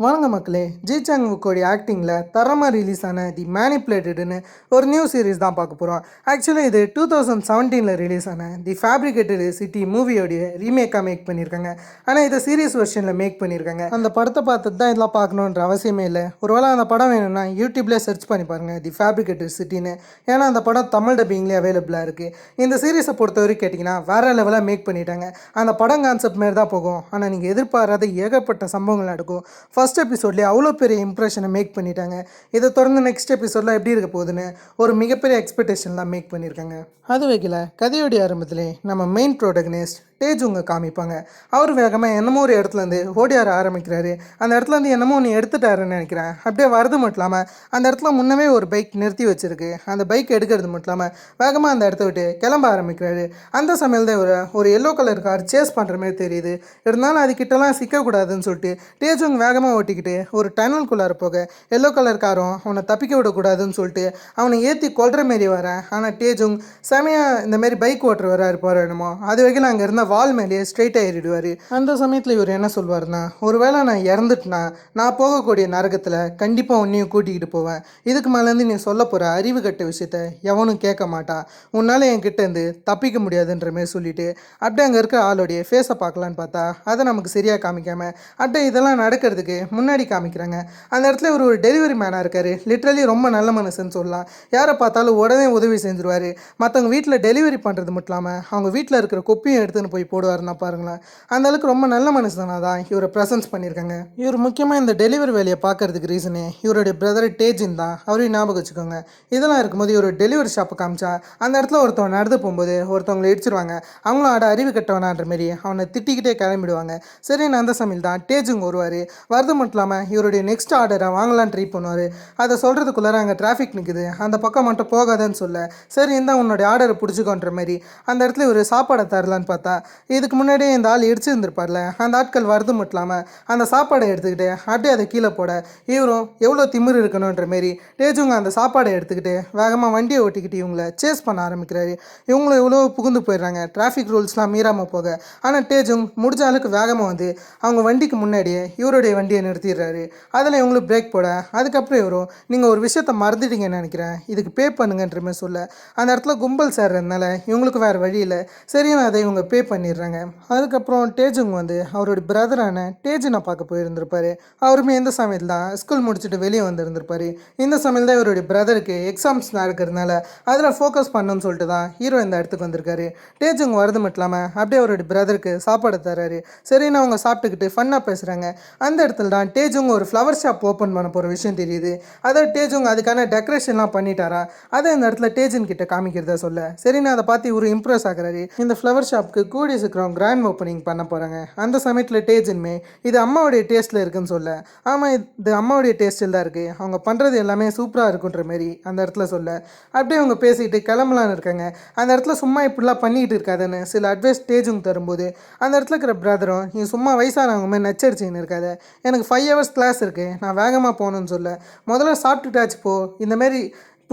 வணங்க மக்களே. ஜி சாங்வுக்கோடைய ஆக்டிங்கில் தரமாக ரிலீஸ் ஆன தி மேனிப்புலேட்டடுன்னு ஒரு நியூ சீரிஸ் தான் பார்க்க போகிறோம். ஆக்சுவலி இது 2017 ரிலீஸ் ஆன தி ஃபேப்ரிகேட்டட் சிட்டி மூவியோடைய ரீமேக்காக மேக் பண்ணியிருக்காங்க. ஆனால் இதை சீரியஸ் வெர்ஷனில் மேக் பண்ணியிருக்காங்க. அந்த படத்தை பார்த்துட்டு தான் இதெல்லாம் பார்க்கணுன்ற அவசியமே இல்லை. ஒருவேளை அந்த படம் வேணும்னா யூடியூப்லேயே சர்ச் பண்ணி பாருங்கள் தி ஃபேப்ரிகேட்டட் சிட்டின்னு. ஏன்னா அந்த படம் தமிழ் டப்பிங்லேயே அவைலபிளாக இருக்குது. இந்த சீரிஸை பொறுத்தவரைக்கும் கேட்டிங்கன்னா வேறு லெவலாக மேக் பண்ணிட்டாங்க. அந்த படம் கான்செப்ட் மாரி தான் போகும். ஆனால் நீங்கள் எதிர்பாராத ஏகப்பட்ட சம்பவங்கள் நடக்கும். ஃபர்ஸ்ட் எபிசோட்லேயே அவ்வளோ பெரிய இம்ப்ரெஷனை மேக் பண்ணிட்டாங்க. இதை தொடர்ந்து நெக்ஸ்ட் எபிசோடில் எப்படி இருக்க போகுதுன்னு ஒரு மிகப்பெரிய எக்ஸ்பெக்டேஷன்லாம் மேக் பண்ணியிருக்காங்க. அது வைக்கல கதையோடைய ஆரம்பத்திலே நம்ம மெயின் ப்ரோட்டகனிஸ்ட் தேஜுங்க காமிப்பாங்க. அவர் வேகமாக என்னமோ ஒரு இடத்துலேருந்து ஓடியார ஆரம்பிக்கிறாரு. அந்த இடத்துலேருந்து என்னமோ ஒன்று எடுத்துட்டாருன்னு நினைக்கிறேன். அப்படியே வரது மட்டும் இல்லாமல் அந்த இடத்துல முன்னவே ஒரு பைக் நிறுத்தி வச்சுருக்கு. அந்த பைக் எடுக்கிறது மட்டும் இல்லாமல் வேகமாக அந்த இடத்த விட்டு கிளம்ப ஆரம்பிக்கிறாரு. அந்த சமயத்தில் ஒரு எல்லோ கலர் கார் சேஸ் பண்ணுற மாதிரி தெரியுது. இருந்தாலும் அதுக்கிட்டலாம் சிக்கக்கூடாதுன்னு சொல்லிட்டு தேஜுங்க வேகமாக ஓட்டிக்கிட்டு ஒரு டனலுக்குள்ளார போக எல்லோ கலர் காரும் அவனை தப்பிக்க விடக்கூடாதுன்னு சொல்லிட்டு அவனை ஏற்றி கொல்ற மாரி வரேன். ஆனால் தேஜுங் செமையாக இந்த மாதிரி பைக் ஓட்டுறவராக இருப்பார் என்னமோ. அது வரைக்கும் அங்கே இருந்த வால் மேலேயே ஸ்ட்ரெயிட்டாக ஏறிடுவார். அந்த சமயத்தில் இவர் என்ன சொல்வார்னா, ஒருவேளை நான் இறந்துட்டுனா நான் போகக்கூடிய நரகத்தில் கண்டிப்பாக உன்னையும் கூட்டிக்கிட்டு போவேன். இதுக்கு மேலேருந்து நீ சொல்ல போகிற அறிவு கட்ட விஷயத்த எவனும் கேட்க மாட்டான். உன்னால் என்கிட்டேருந்து தப்பிக்க முடியாதுன்ற மாதிரி சொல்லிட்டு அப்படியே அங்கே இருக்கிற ஆளோடைய ஃபேஸை பார்க்கலான்னு பார்த்தா அதை நமக்கு சரியாக காமிக்காமல் அப்படியே இதெல்லாம் நடக்கிறதுக்கு முன்னாடி காமிக்கிறாங்க. அந்த இடத்துல ஒரு டெலிவரி மேனாக இருக்கார். லிட்ரலி ரொம்ப நல்ல மனுஷன்னு சொல்லலாம். யாரை பார்த்தாலும் உடனே உதவி செஞ்சுருவார். மற்றவங்க வீட்டில் டெலிவரி பண்ணுறது மட்டும் இல்லாமல் அவங்க வீட்டில் இருக்கிற கொப்பியும் எடுத்துன்னு போய் போடுவாருன்னா பாருங்களேன். அந்த அளவுக்கு ரொம்ப நல்ல மனுஷனாக தான் இவரை ப்ரெசன்ஸ் பண்ணியிருக்காங்க. இவர் முக்கியமாக இந்த டெலிவரி வேலையை பார்க்கறதுக்கு ரீசனே இவருடைய பிரதர் டேஜின் தான். அவரையும் ஞாபகம் வச்சுக்கோங்க. இதெல்லாம் இருக்கும்போது இவர் டெலிவரி ஷாப்பை காமிச்சா அந்த இடத்துல ஒருத்தவங்க நடந்து போகும்போது ஒருத்தவங்களை இடிச்சிருவாங்க. அவங்களும் ஆட அறிவு கட்டவனான்ற மாரி அவனை திட்டிக்கிட்டே கிளம்பிடுவாங்க. சரின்னு அந்த சமையல் தான் டேஜுங்க வருவார். வரது மட்டும் இல்லாமல் இவருடைய நெக்ஸ்ட் ஆர்டரை வாங்கலான்னு ட்ரை பண்ணுவார். அதை சொல்கிறதுக்குள்ளார அங்கே டிராஃபிக் நிற்குது, அந்த பக்கம் மட்டும் போகாதன்னு சொல்ல சரி இந்த உன்னுடைய ஆர்டரை பிடிச்சிக்கோன்ற மாதிரி அந்த இடத்துல ஒரு சாப்பாடை தரலான்னு பார்த்தா இதுக்கு முன்னாடியே இந்த ஆள் இடிச்சிருந்துருப்பார்ல, அந்த ஆட்கள் வரது மட்டும் இல்லாமல் அந்த சாப்பாடை எடுத்துக்கிட்டு அப்படியே அதை கீழே போட இவரும் எவ்வளோ திமிர் இருக்கணுன்ற மாரி டேஜுங்க அந்த சாப்பாடை எடுத்துக்கிட்டு வேகமாக வண்டியை ஓட்டிக்கிட்டு இவங்களை சேஸ் பண்ண ஆரம்பிக்கிறாரு. இவங்களும் எவ்வளோ புகுந்து போயிடுறாங்க டிராஃபிக் ரூல்ஸ்லாம் மீறாமல் போக. ஆனால் டேஜுங் முடிஞ்ச அளவுக்கு வேகமாக வந்து அவங்க வண்டிக்கு முன்னாடியே இவருடைய வண்டியை நிறுத்திடுறாரு. அதில் இவங்களுக்கு பிரேக் போட அதுக்கப்புறம் இவரும் நீங்கள் ஒரு விஷயத்த மறந்துட்டீங்கன்னு நினைக்கிறேன், இதுக்கு பே பண்ணுங்கன்ற மாதிரி சொல்ல அந்த இடத்துல கும்பல் சேர்றதுனால இவங்களுக்கு வேறு வழி இல்லை. சரின்னு அதை இவங்க பே பண்ணிடுறாங்க. அதுக்கப்புறம் டேஜுங்க வந்து அவருடைய பிரதரான டேஜினை பார்க்க போயிருந்திருப்பார். அவருமே இந்த சமயத்தில் தான் ஸ்கூல் முடிச்சுட்டு வெளியே வந்திருந்திருப்பார். இந்த சமயத்தில் தான் இவருடைய பிரதருக்கு எக்ஸாம்ஸ் நடக்கிறதுனால அதில் ஃபோக்கஸ் பண்ணணும்னு சொல்லிட்டு தான் ஹீரோ இந்த இடத்துக்கு வந்திருக்காரு. டேஜுங்க வரது மட்டும் இல்லாமல் அப்படியே அவருடைய பிரதருக்கு சாப்பாடு தராரு. சரின்னு அவங்க சாப்பிட்டுக்கிட்டு ஃபன்னாக பேசுகிறாங்க. அந்த இடத்துல தான் டேஜுங்க ஒரு ஃப்ளவர் ஷாப் ஓப்பன் பண்ண போகிற விஷயம் தெரியுது. அதை டேஜுங்க அதுக்கான டெக்கரேஷன்லாம் பண்ணிட்டாரா, அதை இந்த இடத்துல டேஜன் கிட்ட காமிக்கிறதா சொல்ல சரின்னு அதை பார்த்து இவர் இம்ப்ரெஸ் ஆகிறாரு. இந்த ஃப்ளவர் ஷாப்புக்கு கூடிய சீக்கிரம் கிராண்ட் ஓப்பனிங் பண்ண போகிறாங்க. அந்த சமயத்தில் டேஜன்மே இது அம்மாவுடைய டேஸ்ட்டில் இருக்குன்னு சொல்ல ஆமாம் இது அம்மாவுடைய டேஸ்ட்டில் தான் இருக்குது, அவங்க பண்ணுறது எல்லாமே சூப்பராக இருக்குன்ற மாரி அந்த இடத்துல சொல்ல அப்படியே அவங்க பேசிக்கிட்டு கிளம்பலான்னு இருக்காங்க. அந்த இடத்துல சும்மா இப்படிலாம் பண்ணிக்கிட்டு இருக்காதுன்னு சில அட்வைஸ் டேஜுங்க தரும்போது அந்த இடத்துல இருக்கிற பிரதரும் நீ சும்மா வயசானவங்க மாதிரி நச்சரிச்சின்னு இருக்காது, எனக்கு 5 hours கிளாஸ் இருக்குது, நான் வேகமாக போகணுன்னு சொல்ல முதல்ல சாப்பிட்டுட்டாச்சு போ, இந்தமாரி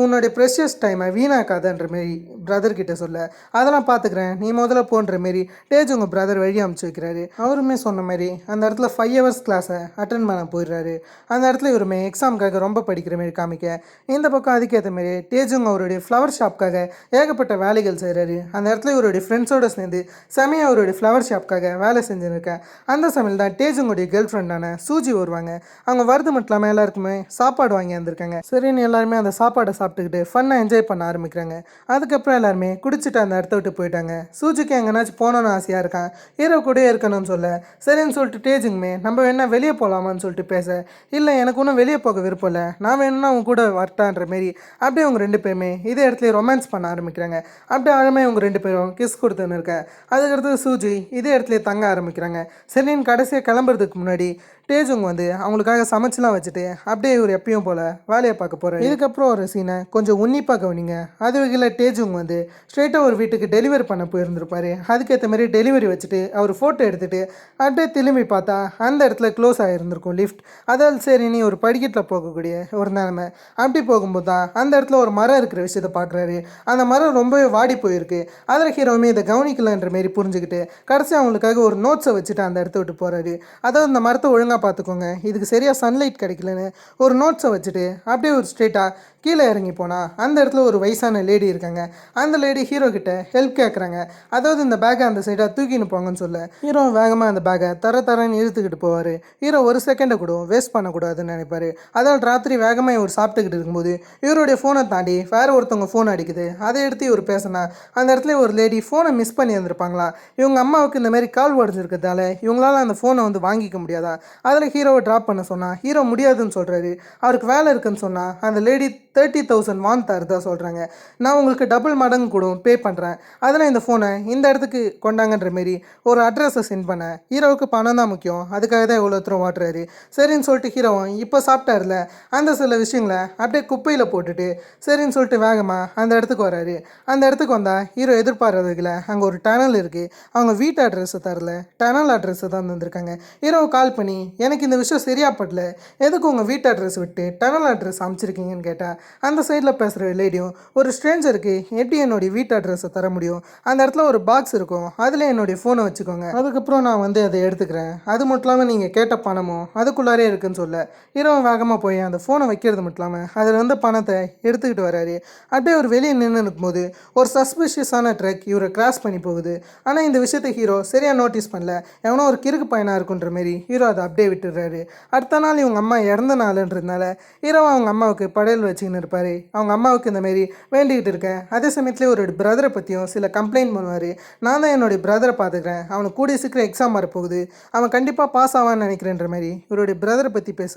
உன்னுடைய ப்ரெஷியஸ் டைமை வீணாக்காதன்ற மாரி பிரதர்கிட்ட சொல்ல அதெல்லாம் பார்த்துக்கிறேன் நீ முதல்ல போன்ற மாரி டேஜ் உங்கள் பிரதர் வழி அமைச்சு வைக்கிறாரு. அவருமே சொன்ன மாதிரி அந்த இடத்துல 5 hours கிளாஸை அட்டன் பண்ண போயிடுறாரு. அந்த இடத்துல இவருமே எக்ஸாமுக்காக ரொம்ப படிக்கிற மாரி காமிக்க இந்த பக்கம் அதுக்கேற்ற மாரி டேஜுங்க அவருடைய ஃப்ளவர் ஷாப்புக்காக ஏகப்பட்ட வேலைகள் செய்கிறாரு. அந்த இடத்துல இவருடைய ஃப்ரெண்ட்ஸோடு சேர்ந்து செமையாக அவருடைய ஃப்ளவர் ஷாப்புக்காக வேலை செஞ்சுருக்கேன். அந்த சமயம் தான் டேஜுங்களுடைய கேர்ள் ஃப்ரெண்டான சூஜி வருவாங்க. அவங்க வரது மட்டும் இல்லாமல் எல்லாருக்குமே சாப்பாடு வாங்கி வந்திருக்காங்க. சரின்னு எல்லாருமே அந்த சாப்பாடை சாப்பிட்டுக்கிட்டு ஃபன்னாக என்ஜாய் பண்ண ஆரம்பிக்கிறாங்க. அதுக்கப்புறம் எல்லாருமே குடிச்சிட்டு அந்த இடத்த விட்டு போயிட்டாங்க. சூஜிக்கு எங்கேனாச்சும் போகணுன்னு ஆசையாக இருக்கான், ஹீரோ கூட இருக்கணும்னு சொல்ல சரின்னு சொல்லிட்டு டேஜுங்குமே நம்ம வேணா வெளியே போகலாமான்னு சொல்லிட்டு பேச இல்லை எனக்கு ஒன்றும் வெளியே போக விருப்பம் இல்லை, நான் வேணும்னா அவங்க கூட வரட்டான்ற மாரி அப்படியே அவங்க 2 பேருமே இதே இடத்துல ரொமான்ஸ் பண்ண ஆரம்பிக்கிறாங்க. அப்படியே ஆழமே அவங்க 2 பேரும் கிஸ் கொடுத்துன்னு இருக்க அதுக்கடுத்து சூஜி இதே இடத்துல தங்க ஆரம்பிக்கிறாங்க. சரின்னு கடைசியாக கிளம்புறதுக்கு முன்னாடி டேஜுங்க வந்து அவங்களுக்காக சமைச்சலாம் வச்சுட்டு அப்படியே இவர் எப்பயும் போல் வேலையை பார்க்க போகிறார். இதுக்கப்புறம் ஒரு சீனை கொஞ்சம் உன்னிப்பாக கவனிங்க. அது வகையில் டேஜுங்க வந்து ஸ்ட்ரெயிட்டாக ஒரு வீட்டுக்கு டெலிவரி பண்ண போயிருந்திருப்பார். அதுக்கேற்ற மாதிரி டெலிவரி வச்சுட்டு அவர் ஃபோட்டோ எடுத்துகிட்டு அப்படியே திரும்பி பார்த்தா அந்த இடத்துல க்ளோஸ் ஆகிருந்திருக்கும் லிஃப்ட். அதாவது சரி நீ ஒரு படிக்கட்டில் போகக்கூடிய ஒரு நிலைமை. அப்படி போகும்போது தான் அந்த இடத்துல ஒரு மரம் இருக்கிற விஷயத்த பார்க்குறாரு. அந்த மரம் ரொம்பவே வாடி போயிருக்கு. அதில் ஹீரோவுமே இதை கவனிக்கலன்ற மாரி புரிஞ்சுக்கிட்டு கடைசி அவங்களுக்காக ஒரு நோட்ஸை வச்சுட்டு அந்த இடத்த விட்டு போகிறாரு. அதாவது இந்த மரத்தை ஒழுங்காக ஒழுங்காக பார்த்துக்கோங்க, இதுக்கு சரியாக சன்லைட் கிடைக்கலன்னு ஒரு நோட்ஸை வச்சுட்டு அப்படியே ஒரு ஸ்ட்ரெயிட்டாக கீழே இறங்கி போனால் அந்த இடத்துல ஒரு வயசான லேடி இருக்காங்க. அந்த லேடி ஹீரோ கிட்ட ஹெல்ப் கேட்குறாங்க. அதாவது இந்த பேக்கை அந்த சைடாக தூக்கின்னு போங்கன்னு சொல்ல ஹீரோ வேகமாக அந்த பேக்கை தரன்னு இழுத்துக்கிட்டு போவார். ஹீரோ ஒரு செகண்டை கூட வேஸ்ட் பண்ணக்கூடாதுன்னு நினைப்பாரு. அதாவது ராத்திரி வேகமாக இவர் சாப்பிட்டுக்கிட்டு இருக்கும்போது இவருடைய ஃபோனை தாண்டி வேற ஒருத்தவங்க ஃபோன் அடிக்குது. அதை எடுத்து இவர் பேசினா அந்த இடத்துல ஒரு லேடி ஃபோனை மிஸ் பண்ணி இருந்திருப்பாங்களா. இவங்க அம்மாவுக்கு இந்த மாதிரி கால் உடஞ்சிருக்கிறதால இவங்களால அந்த ஃபோனை வந்து வாங்கிக்க முடியாதா. அதில் ஹீரோவை ட்ராப் பண்ண சொன்னால் ஹீரோ முடியாதுன்னு சொல்கிறாரு. அவருக்கு வேலை இருக்குன்னு சொன்னால் அந்த லேடி 30,000 வான் தருதா சொல்கிறாங்க. நான் உங்களுக்கு டபுள் மடங்கு கூட பே பண்ணுறேன், அதில் இந்த ஃபோனை இந்த இடத்துக்கு கொண்டாங்கன்ற மாரி ஒரு அட்ரஸை சென்ட் பண்ணேன். ஹீரோவுக்கு பணம் தான் முக்கியம், அதுக்காக தான் இவ்வளோ தூரம் ஓட்டுறாரு. சரின்னு சொல்லிட்டு ஹீரோவும் இப்போ சாப்பிட்டாருல அந்த சில விஷயங்களை அப்படியே குப்பையில் போட்டுட்டு சரின்னு சொல்லிட்டு வேகமாக அந்த இடத்துக்கு வராரு. அந்த இடத்துக்கு வந்தால் ஹீரோ எதிர்பார்க்கறதுல அங்கே ஒரு டனல் இருக்குது. அவங்க வீட்டு அட்ரஸை தரல, டனல் அட்ரஸை தான் தந்திருக்காங்க. ஹீரோவை கால் பண்ணி எனக்கு இந்த விஷயம் சரியா படல, எதுக்கு உங்கள் வீட்டு அட்ரஸ் விட்டு டனல் அட்ரஸ் அமைச்சிருக்கீங்கன்னு கேட்டால் அந்த சைடில் பேசுகிற லேடியும் ஒரு ஸ்ட்ரேஞ்சருக்கு எப்படி என்னுடைய வீட்டு அட்ரஸை தர முடியும், அந்த இடத்துல ஒரு பாக்ஸ் இருக்கும், அதில் என்னுடைய ஃபோனை வச்சுக்கோங்க, அதுக்கப்புறம் நான் வந்து அதை எடுத்துக்கிறேன், அது மட்டும் இல்லாமல் நீங்கள் கேட்ட பணமும் அதுக்குள்ளாரே இருக்குன்னு சொல்ல ஹீரோ வேகமாக போய் அந்த ஃபோனை வைக்கிறது மட்டும் இல்லாமல் அதில் வந்து பணத்தை எடுத்துக்கிட்டு வராரு. அப்படியே ஒரு வெளியே நின்று இருக்கும்போது ஒரு சஸ்பிஷியஸான ட்ரக் இவரை கிராஸ் பண்ணி போகுது. ஆனால் இந்த விஷயத்தை ஹீரோ சரியாக நோட்டீஸ் பண்ணல. எவனோ ஒரு கிறுக்கு பையனாக இருக்குன்ற மாரி ஹீரோ அதை அப்படியே விட்டுடுறாரு. அடுத்த நாள் இவங்க அம்மா இறந்த நாளுன்றதுனால ஹீரோ அவங்க அம்மாவுக்கு படையல் வச்சுக்கின்னு இருப்பார். அவங்க அம்மாவுக்கு இந்த மாரி வேண்டிக்கிட்டு இருக்கேன். அதே சமயத்தில் ஒரு பிரதரை பற்றியும் சில கம்ப்ளைண்ட் பண்ணுவார். நான் தான் என்னுடைய பிரதரை பார்த்துக்கிறேன், அவனுக்கு கூடிய சீக்கிரம் எக்ஸாம் வரப்போகுது, அவன் கண்டிப்பாக பாஸ் ஆவான்னு நினைக்கிறேன்ற மாதிரி இவருடைய பிரதரை பற்றி பேச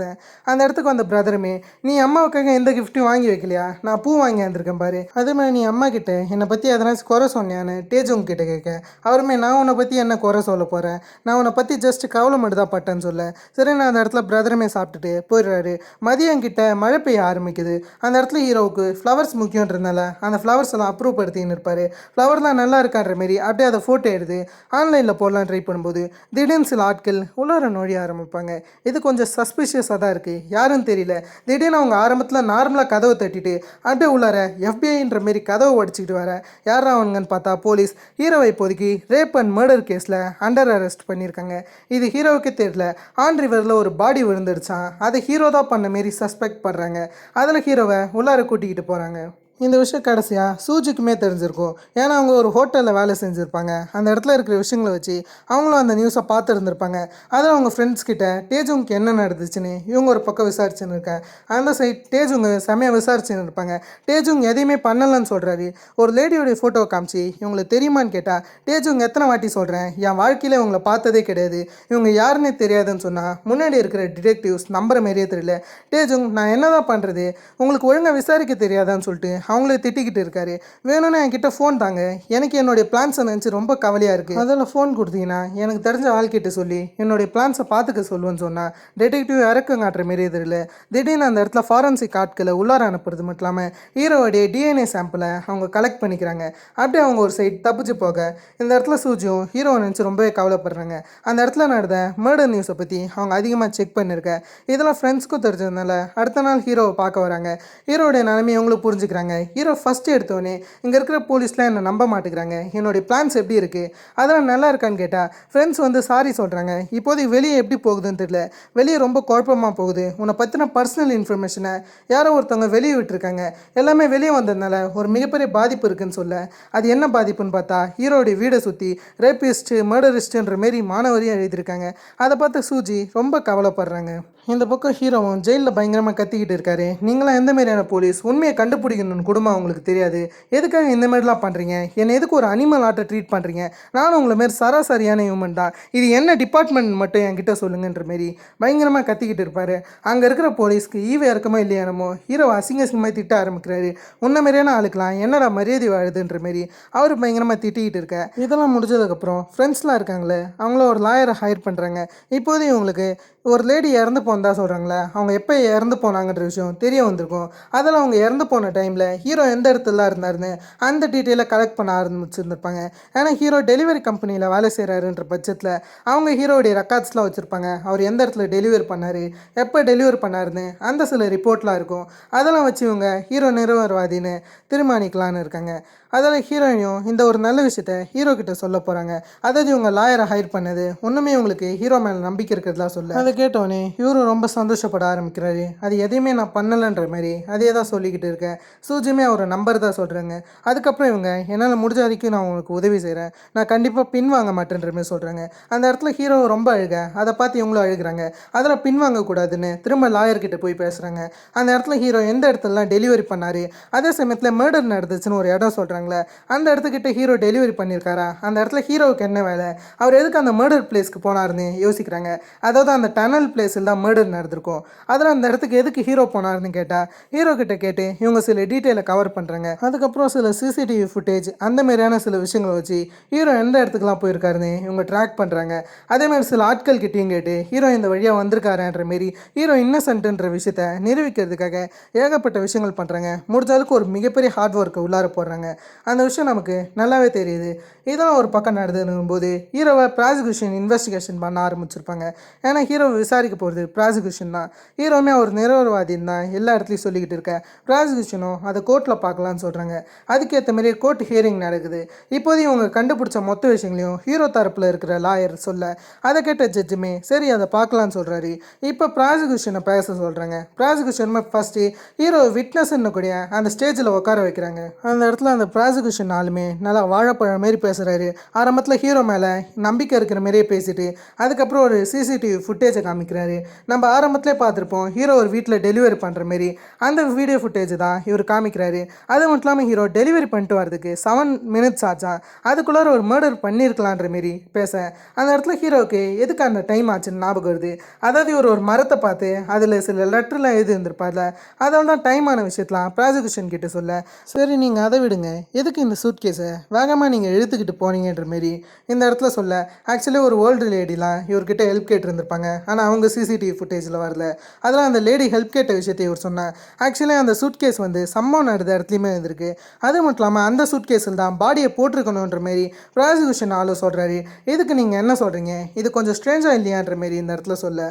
அந்த இடத்துக்கு வந்த பிரதருமே நீ அம்மாவுக்காக எந்த கிஃப்ட்டும் வாங்கி வைக்கலையா, நான் பூ வாங்கி வந்திருக்கேன் பாரு, அதே மாதிரி நீ அம்மா கிட்ட என்னை பற்றி எதனாச்சும் குறை சொன்னியான்னு டேஜுங்க கிட்ட கேட்க அவருமே நான் உன்னை பற்றி என்ன குறை சொல்ல போகிறேன், நான் உன்னை பற்றி ஜஸ்ட் கவலை மட்டும் தான் பட்டேன்னு சொல்ல சரி நான் அந்த இடத்துல பிரதருமே சாப்பிட்டுட்டு போயிடுறாரு. மதியம் கிட்ட மழை பெய்ய ஆரம்பிக்குது. அந்த இடத்துல ஹீரோவுக்கு ஃப்ளவர்ஸ் முக்கியன்றதுனால அந்த ஃப்ளவர்ஸ் எல்லாம் அப்ரூவ் படுத்தின்னு இருப்பார். ஃப்ளவர்லாம் நல்லா இருக்கான்ற மாரி அப்படியே அதை ஃபோட்டோ எடுத்து ஆன்லைனில் போடலாம் ட்ரை பண்ணும்போது திடீர்னு சில ஆட்கள் உள்ளார நுழைய ஆரம்பிப்பாங்க. இது கொஞ்சம் சஸ்பிஷியஸாக தான் இருக்குது, யாருன்னு தெரியல. திடீர்னு அவங்க ஆரம்பத்தில் நார்மலாக கதவை தட்டிட்டு அப்படியே உள்ளார எஃபிஐன்ற மாரி கதவை உடச்சிக்கிட்டு வர யாரா அவனுங்கன்னு பார்த்தா போலீஸ் ஹீரோவை இப்போதைக்கு ரேப் அண்ட் மர்டர் கேஸில் அண்டர் அரெஸ்ட் பண்ணியிருக்காங்க. இது ஹீரோவுக்கே தெரியல. ஆன் ரிவரில் ஒரு பாடி விழுந்துருச்சான், அதை ஹீரோ தான் பண்ண மாரி சஸ்பெக்ட் பண்ணுறாங்க. அதில் ஹீரோவை உள்ளார கூட்டிக்கிட்டு போகிறாங்க. இந்த விஷயம் கடைசியாக சூஜிக்குமே தெரிஞ்சிருக்கும். ஏன்னா அவங்க ஒரு ஹோட்டலில் வேலை செஞ்சுருப்பாங்க. அந்த இடத்துல இருக்கிற விஷயங்களை வச்சு அவங்களும் அந்த நியூஸை பார்த்துருந்துருப்பாங்க. அதில் அவங்க ஃப்ரெண்ட்ஸ் கிட்ட டேஜுங்க்கு என்ன நடந்துச்சுன்னு இவங்க ஒரு பக்கம் விசாரிச்சுன்னு இருக்கேன். அந்த சைட் டேஜுங்க செமையாக விசாரிச்சுன்னு இருப்பாங்க. டேஜுங் எதையுமே பண்ணலன்னு சொல்கிறாரு. ஒரு லேடியோடைய ஃபோட்டோவை காமிச்சு இவங்களுக்கு தெரியுமான்னு கேட்டால் டேஜுங் எத்தனை வாட்டி சொல்கிறேன், என் வாழ்க்கையில் இவங்களை பார்த்ததே கிடையாது, இவங்க யாருன்னே தெரியாதுன்னு சொன்னால் முன்னாடி இருக்கிற டிடெக்டிவ்ஸ் நம்புற மாரியே தெரியல. டேஜுங் நான் என்ன தான் பண்ணுறது, உங்களுக்கு ஒழுங்காக விசாரிக்க தெரியாதான்னு சொல்லிட்டு அவங்களே திட்டிக்கிட்டு இருக்காரு. வேணும்னா என்கிட்ட ஃபோன் தாங்க, எனக்கு என்னுடைய பிளான்ஸை நினச்சி ரொம்ப கவலையாக இருக்குது, அதில் ஃபோன் கொடுத்தீங்கன்னா எனக்கு தெரிஞ்ச ஆள்கிட்ட சொல்லி என்னுடைய பிளான்ஸை பார்த்துக்க சொல்லுவேன்னு சொன்னால் டிடெக்டிவ் இறக்கம் காட்டுற மாரியே தெரியல. திடீர்னு அந்த இடத்துல ஃபாரன்சிக் ஆட்களை உள்ளார அனுப்புறது மட்டும் இல்லாமல் ஹீரோவுடைய டிஎன்ஏ சாம்பிளை அவங்க கலெக்ட் பண்ணிக்கிறாங்க. அப்படியே அவங்க ஒரு சைட் தப்பிச்சு போக இந்த இடத்துல சூஜியும் ஹீரோவை நினச்சி ரொம்பவே கவலைப்படுறாங்க. அந்த இடத்துல நடந்த மர்டர் நியூஸை பற்றி அவங்க அதிகமாக செக் பண்ணியிருக்கேன். இதெல்லாம் ஃப்ரெண்ட்ஸ்க்கும் தெரிஞ்சதுனால அடுத்த நாள் ஹீரோவை பார்க்க வராங்க. ஹீரோடைய நிலைமையை அவங்களும் புரிஞ்சுக்கிறாங்க. ஹீரோ ஃபஸ்ட்டு எடுத்தோடனே இங்கே இருக்கிற போலீஸ்லாம் என்னை நம்ப மாட்டேங்கிறாங்க, என்னுடைய பிளான்ஸ் எப்படி இருக்குது அதெல்லாம் நல்லா இருக்கான்னு கேட்டால் ஃப்ரெண்ட்ஸ் வந்து சாரி சொல்கிறாங்க. இப்போதைக்கு வெளியே எப்படி போகுதுன்னு தெரியல, வெளியே ரொம்ப குழப்பமாக போகுது, உன்னை பற்றின பர்சனல் இன்ஃபர்மேஷனை யாரோ ஒருத்தவங்க வெளியே விட்டுருக்காங்க, எல்லாமே வெளியே வந்ததுனால ஒரு மிகப்பெரிய பாதிப்பு இருக்குன்னு சொல்ல அது என்ன பாதிப்புன்னு பார்த்தா ஹீரோடைய வீடை சுற்றி ரேப்பிஸ்ட்டு மர்டரிஸ்ட்டுன்ற மாரி மாணவரையும் எழுதியிருக்காங்க. அதை பார்த்து சூஜி ரொம்ப கவலைப்படுறாங்க. இந்த பக்கம் ஹீரோவும் ஜெயிலில் பயங்கரமாக கத்திக்கிட்டு இருக்காரு. நீங்களாம் எந்த மாதிரியான போலீஸ், உண்மையை கண்டுபிடிக்கணும்னு குடும்பம் அவங்களுக்கு தெரியாது, எதுக்காக இந்த மாதிரிலாம் பண்ணுறீங்க, என்னை எதுக்கு ஒரு அனிமல் ஆட்டை ட்ரீட் பண்ணுறீங்க, நானும் உங்களை மாரி சராசரியான ஹியூமன் தான், இது என்ன டிபார்ட்மெண்ட் மட்டும் என்கிட்ட சொல்லுங்கன்ற மாரி பயங்கரமாக கத்திக்கிட்டு இருப்பார். அங்கே இருக்கிற போலீஸ்க்கு ஈவே இறக்கமா இல்லையானமோ ஹீரோ அசிங்கமாக திட்ட ஆரம்பிக்கிறாரு. உன்ன மாதிரியான ஆளுக்கலாம் என்னடா மரியாதை வாழுதுன்ற மாரி அவர் பயங்கரமாக திட்டிக்கிட்டு இருக்க. இதெல்லாம் முடிஞ்சதுக்கப்புறம் ஃப்ரெண்ட்ஸ்லாம் இருக்காங்களே அவங்கள ஒரு லாயரை ஹையர் பண்ணுறாங்க. இப்போது இவங்களுக்கு ஒரு லேடி இறந்து போனதா சொல்கிறாங்களே, அவங்க எப்போ இறந்து போனாங்கன்ற விஷயம் தெரிய வந்திருக்கும். அதில் அவங்க இறந்து போன டைமில் ஹீரோ எந்த இடத்துல இருந்தாருன்னு அந்த டீட்டெயிலை கலெக்ட் பண்ண ஆரம்பிச்சுருந்துருப்பாங்க. ஏன்னா ஹீரோ டெலிவரி கம்பெனியில் வேலை செய்கிறாருன்ற பட்சத்தில் அவங்க ஹீரோடைய ரெக்கார்ட்ஸ்லாம் வச்சுருப்பாங்க. அவர் எந்த இடத்துல டெலிவரி பண்ணார், எப்போ டெலிவரி பண்ணாருன்னு அந்த சில ரிப்போர்ட்லாம் இருக்கும். அதெல்லாம் வச்சு இவங்க ஹீரோ நிறுவனவாதின்னு தீர்மானிக்கலான்னு இருக்காங்க. அதில் ஹீரோயினும் இந்த ஒரு நல்ல விஷயத்த ஹீரோ கிட்ட சொல்ல போகிறாங்க. அதாவது இவங்க லாயரை ஹையர் பண்ணது ஒன்றுமே இவங்களுக்கு ஹீரோ மேலே நம்பிக்கை இருக்கிறதா சொல்ல அதுக்கு கேட்டோன்னே இவரும் ரொம்ப சந்தோஷப்பட ஆரம்பிக்கிறாரு. அது எதையுமே நான் பண்ணலைன்ற மாதிரி அதே தான் சொல்லிக்கிட்டு இருக்கேன். சூஜியுமே அவரை நம்பர் தான் சொல்கிறாங்க. அதுக்கப்புறம் இவங்க என்னால் முடிஞ்ச வரைக்கும் நான் உங்களுக்கு உதவி செய்கிறேன், நான் கண்டிப்பாக பின் வாங்க மாட்டேன்ற மாதிரி சொல்கிறாங்க. அந்த இடத்துல ஹீரோ ரொம்ப அழுக, அதை பார்த்து இவங்களும் அழுகிறாங்க. அதில் பின் வாங்கக்கூடாதுன்னு திரும்ப லாயர்கிட்ட போய் பேசுகிறாங்க. அந்த இடத்துல ஹீரோ எந்த இடத்துலலாம் டெலிவரி பண்ணார், அதே சமயத்தில் மர்டர் நடந்துச்சுன்னு ஒரு இடம் சொல்கிறாங்களே, அந்த இடத்துக்கிட்ட ஹீரோ டெலிவரி பண்ணியிருக்காரா, அந்த இடத்துல ஹீரோவுக்கு என்ன வேலை, அவர் எதுக்கு அந்த மர்டர் பிளேஸ்க்கு போனார்னு யோசிக்கிறாங்க. அதாவது அந்த டனல் பிளேஸில் தான் மர்டர் நடந்திருக்கும். அதில் அந்த இடத்துக்கு எதுக்கு ஹீரோ போனார்னு கேட்டால் ஹீரோ கிட்ட கேட்டு இவங்க சில டீட்டெயிலை கவர் பண்ணுறாங்க. அதுக்கப்புறம் சில சிசிடிவி ஃபுட்டேஜ் அந்த மாதிரியான சில விஷயங்களை வச்சு ஹீரோ எந்த இடத்துக்குலாம் போயிருக்காருன்னு இவங்க ட்ராக் பண்ணுறாங்க. அதேமாதிரி சில ஆட்கள் கிட்டேயும் கேட்டு ஹீரோ இந்த வழியாக வந்திருக்காருன்ற மாரி ஹீரோ இன்னசென்ட்ன்ற விஷயத்த நிரூபிக்கிறதுக்காக ஏகப்பட்ட விஷயங்கள் பண்ணுறாங்க. முடிஞ்ச அளவுக்கு ஒரு மிகப்பெரிய ஹார்ட் ஒர்க்கை உள்ளார போடுறாங்க. அந்த விஷயம் நமக்கு நல்லாவே தெரியுது. இதெல்லாம் ஒரு பக்கம் நடந்துடும் போது ஹீரோவை ப்ராசிக்யூஷன் இன்வெஸ்டிகேஷன் பண்ண ஆரம்பிச்சிருப்பாங்க. ஏன்னா ஹீரோவை விசாரிக்க போகிறது ப்ராசிக்யூஷன் தான். ஹீரோவுமே அவர் நிரபராதின்னு தான் எல்லா இடத்துலையும் சொல்லிக்கிட்டு இருக்க. ப்ராசிக்யூஷனும் அதை கோர்ட்டில் பார்க்கலான்னு சொல்கிறாங்க. அதுக்கேற்ற மாதிரியே கோர்ட் ஹியரிங் நடக்குது. இப்போதையும் இவங்க கண்டுபிடிச்ச மொத்த விஷயங்களையும் ஹீரோ தரப்பில் இருக்கிற லாயர் சொல்ல, அதை கேட்ட ஜட்ஜுமே சரி அதை பார்க்கலான்னு சொல்கிறாரு. இப்போ ப்ராசிக்யூஷனை பேச சொல்கிறாங்க. ப்ராசிக்யூஷனுமே ஃபஸ்ட்டு ஹீரோ விட்னஸ்ன்னு கூடிய அந்த ஸ்டேஜில் உட்கார வைக்கிறாங்க. அந்த இடத்துல அந்த ப்ராசிக்யூஷன் ஆளுமே நல்லா வாழைப்பழம் மாரி பேசுகிறாரு. ஆரம்பத்தில் ஹீரோ மேலே நம்பிக்கை இருக்கிற மாதிரியே பேசிட்டு அதுக்கப்புறம் ஒரு சிசிடிவி ஃபுட்டேஜை காமிக்கிறாரு. நம்ம ஆரம்பத்திலே பார்த்துருப்போம் ஹீரோ ஒரு வீட்டில் டெலிவரி பண்ணுற மாரி அந்த வீடியோ ஃபுட்டேஜ் தான் இவர் காமிக்கிறாரு. அது மட்டும் இல்லாமல் ஹீரோ டெலிவரி பண்ணிட்டு வரதுக்கு 7 minutes ஆச்சான். அதுக்குள்ளார ஒரு மர்டர் பண்ணியிருக்கலான்ற மாரி பேச அந்த இடத்துல ஹீரோவுக்கு எதுக்கு அந்த டைம் ஆச்சுன்னு ஞாபகம் வருது. அதாவது இவர் ஒரு மரத்தை பார்த்து அதில் சில லெட்டர்லாம் எழுதி இருந்திருப்பார்ல, அதனால தான் டைமான விஷயத்தலாம் ப்ராசிக்யூஷன் கிட்ட சொல்ல, சரி நீங்கள் அதை விடுங்க, எதுக்கு இந்த சூட் கேஸை வேகமாக நீங்கள் எடுத்துக்கிட்டு போனீங்கன்ற மாரி இந்த இடத்துல சொல்ல, ஆக்சுவலி ஒரு ஓல்டு லேடிலாம் இவர்கிட்ட ஹெல்ப் கேட்டிருந்திருப்பாங்க. ஆனால் அவங்க சிசிடிவி ஃபுட்டேஜில் வரல. அதெல்லாம் அந்த லேடி ஹெல்ப் கேட்ட விஷயத்தை இவர் சொன்னார். ஆக்சுவலி அந்த சூட் கேஸ் வந்து சம்பவம் நடந்த இடத்துலையுமே இருந்திருக்கு. அது மட்டும் இல்லாமல் அந்த சூட் கேஸில் தான் பாடியை போட்டிருக்கணுன்ற மாரி ப்ராசிக்யூஷன் ஆளு சொல்கிறாரு. இதுக்கு நீங்கள் என்ன சொல்கிறீங்க, இது கொஞ்சம் ஸ்ட்ரேஞ்சாக இல்லையான்ற மாரி இந்த இடத்துல சொல்ல,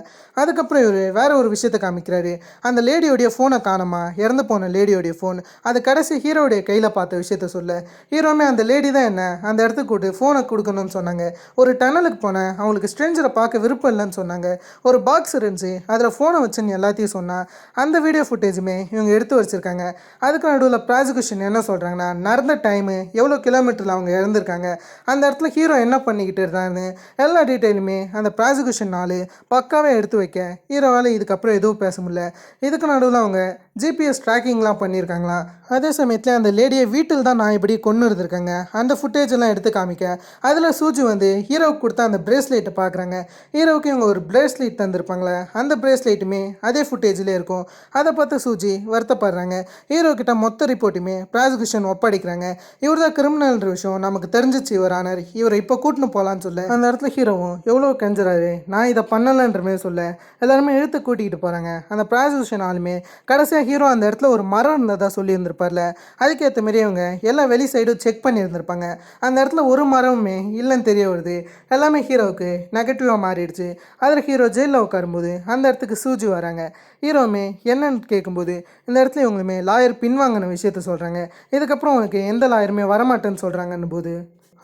அதுக்கப்புறம் இவர் வேற ஒரு விஷயத்தை காமிக்கிறாரு. அந்த லேடியோடைய ஃபோனை காணமா, இறந்து போன லேடியோடைய ஃபோன், அது கடைசி ஹீரோடைய கையில் பார்த்த விஷயத்த சொல்ல, ஹீரோமே அந்த லேடி தான் என்ன அந்த இடத்துக்கு கூட்டு ஃபோனை கொடுக்கணும்னு சொன்னாங்க. ஒரு டனலுக்கு போனேன், அவங்களுக்கு ஸ்ட்ரேஞ்சரை பார்க்க விருப்பம் இல்லைன்னு சொன்னாங்க. ஒரு பாக்ஸ் இருந்துச்சு, அதில் ஃபோனை வச்சுன்னு எல்லாத்தையும் சொன்னால் அந்த வீடியோ ஃபுட்டேஜுமே இவங்க எடுத்து வச்சுருக்காங்க. அதுக்கு நடுவில் ப்ராசிக்யூஷன் என்ன சொல்கிறாங்கன்னா, நடந்த டைமு எவ்வளோ கிலோமீட்டரில் அவங்க இறந்துருக்காங்க, அந்த இடத்துல ஹீரோ என்ன பண்ணிக்கிட்டு இருந்தான்னு எல்லா டீட்டெயிலுமே அந்த ப்ராசிக்யூஷன் நாள் பக்காவே எடுத்து வைக்க ஹீரோவால் இதுக்கப்புறம் எதுவும் பேச முடியல. இதுக்கு நடுவில் அவங்க ஜிபிஎஸ் ட்ராக்கிங்லாம் பண்ணியிருக்காங்களாம். அதே சமயத்தில் அந்த லேடியை வீட்டில் தான் நான் இப்படி கொண்டு இருந்திருக்காங்க. அந்த ஃபுட்டேஜ் எல்லாம் எடுத்து காமிக்க அதில் சூஜி வந்து ஹீரோவுக்கு கொடுத்த அந்த பிரேஸ்லெட்டை பார்க்குறாங்க. ஹீரோவுக்கு இவங்க ஒரு பிரேஸ்லெட் தந்திருப்பாங்களே, அந்த பிரேஸ்லெட்டுமே அதே ஃபுட்டேஜ்லேயே இருக்கும். அதை பார்த்து சூஜி வருத்தப்படுறாங்க. ஹீரோ கிட்ட மொத்த ரிப்போர்ட்டுமே ப்ராசிக்யூஷன் ஒப்படைக்கிறாங்க. இவர் தான் கிரிமினல்ன்ற விஷயம் நமக்கு தெரிஞ்சிச்சு இவர் ஆனர், இவரை இப்போ கூட்டின்னு போகலான்னு சொல்ல, அந்த இடத்துல ஹீரோவும் எவ்வளோ கெஞ்சுறாரு, நான் இதை பண்ணலைன்ற மாதிரி சொல்ல எல்லாருமே இழுத்து கூட்டிகிட்டு போகிறாங்க. அந்த ப்ராசிக்யூஷன் ஆளுமே கடைசியாக ஹீரோ அந்த இடத்துல ஒரு மரம் இருந்ததாக சொல்லியிருந்திருப்பார்ல, அதுக்கேற்ற மாரி அவங்க எல்லா வெளி சைடும் செக் பண்ணியிருந்திருப்பாங்க. அந்த இடத்துல ஒரு மரமுமே இல்லைன்னு தெரிய வருது. எல்லாமே ஹீரோவுக்கு நெகட்டிவாக மாறிடுச்சு. அதில் ஹீரோ ஜெயிலில் உட்காரும்போது அந்த இடத்துக்கு சூஜி வராங்க. ஹீரோவுமே என்னன்னு கேட்கும்போது இந்த இடத்துல இவங்களுமே லாயர் பின்வாங்கின விஷயத்த சொல்கிறாங்க. இதுக்கப்புறம் உனக்கு எந்த லாயருமே வரமாட்டேன்னு சொல்கிறாங்கன்னு போது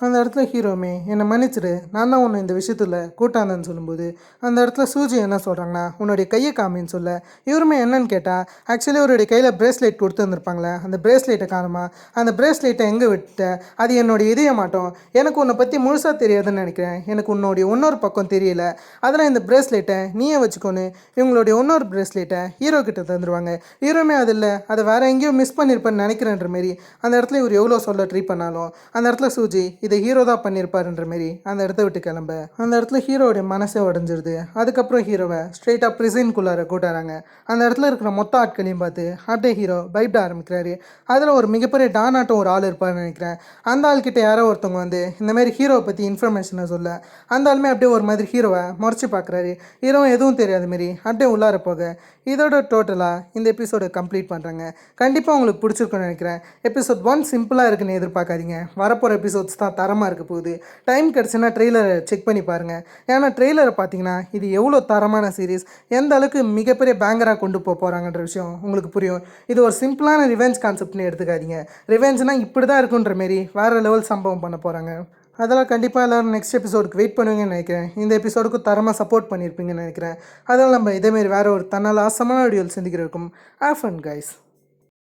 அந்த இடத்துல ஹீரோமே என்னை மன்னிச்சிடு, நான் தான் உன்னை இந்த விஷயத்தில் கூட்டாந்தன்னு சொல்லும்போது அந்த இடத்துல சூஜி என்ன சொல்கிறாங்கன்னா, உன்னுடைய கையை காமின்னு சொல்ல, இவருமே என்னன்னு கேட்டால் ஆக்சுவலி அவருடைய கையில் பிரேஸ்லெட் கொடுத்துருந்துருப்பாங்களே, அந்த பிரேஸ்லெட்டை காணுமா, அந்த பிரேஸ்லெட்டை எங்கே விட்ட, அது என்னுடைய இதய மாட்டோம், எனக்கு உன்னை பற்றி முழுசாக தெரியாதுன்னு நினைக்கிறேன், எனக்கு உன்னுடைய இன்னொரு பக்கம் தெரியல, அதில் இந்த பிரேஸ்லெட்டை நீயே வச்சுக்கோன்னு இவங்களுடைய இன்னொரு பிரேஸ்லெட்டை ஹீரோ கிட்ட தந்துடுவாங்க. ஹீரோமே அது இல்லை, அதை வேறு எங்கேயோ மிஸ் பண்ணியிருப்பேன்னு நினைக்கிறேன்ற மாரி அந்த இடத்துல இவர் எவ்வளோ சொல்ல ட்ரை பண்ணாலும் அந்த இடத்துல சூஜி இதை ஹீரோ தான் பண்ணியிருப்பாருன்ற மாரி அந்த இடத்த விட்டு கிளம்ப அந்த இடத்துல ஹீரோடைய மனசே உடஞ்சிருது. அதுக்கப்புறம் ஹீரோவை ஸ்ட்ரெயிட்டாக ப்ரிசன்குள்ளார கூட்டாராங்க. அந்த இடத்துல இருக்கிற மொத்த ஆட்களையும் பார்த்து அப்படியே ஹீரோ பயப்பட ஆரம்பிக்கிறாரு. அதில் ஒரு மிகப்பெரிய டானாட்டம் ஒரு ஆள் இருப்பார்னு நினைக்கிறேன். அந்த ஆள்கிட்ட யாரோ ஒருத்தவங்க வந்து இந்தமாரி ஹீரோவை பற்றி இன்ஃபர்மேஷனை சொல்ல அந்த ஆளுமே அப்படியே ஒரு மாதிரி ஹீரோவை முறைச்சி பார்க்குறாரு. ஹீரோவை எதுவும் தெரியாத மாரி அப்படியே உள்ளார போக இதோட டோட்டலாக இந்த எபிசோடை கம்ப்ளீட் பண்ணுறாங்க. கண்டிப்பாக உங்களுக்கு பிடிச்சிருக்குன்னு நினைக்கிறேன். எபிசோட் 1 சிம்பிளாக இருக்குன்னு எதிர்பார்க்காதீங்க. வரப்போகிற எபிசோட்ஸ் தான் தரமாக இருக்க போகுது. டைம் கிடச்சுன்னா ட்ரெய்லரை செக் பண்ணி பாருங்கள். ஏன்னா ட்ரெய்லரை பார்த்தீங்கன்னா இது எவ்வளோ தரமான சீரீஸ், எந்த அளவுக்கு மிகப்பெரிய பேங்கராக கொண்டு போகிறாங்கன்ற விஷயம் உங்களுக்கு புரியும். இது ஒரு சிம்பிளான ரிவெஞ்ச் கான்செப்ட்னு எடுத்துக்காதீங்க. ரிவெஞ்ச்னால் இப்படி தான் இருக்குன்ற மாரி வேறு லெவல் சம்பவம் பண்ண போகிறாங்க. அதெல்லாம் கண்டிப்பாக எல்லோரும் நெக்ஸ்ட் எபிசோடுக்கு வெயிட் பண்ணுவீங்கன்னு நினைக்கிறேன். இந்த எபிசோடுக்கு தரமாக சப்போர்ட் பண்ணியிருப்பீங்கன்னு நினைக்கிறேன். அதனால் நம்ம இதேமாரி வேறு ஒரு தன்னால் ஆசமான வீடியோவில் சந்திக்கிறதுக்கும் ஹேவ் ஃபன் கைஸ்.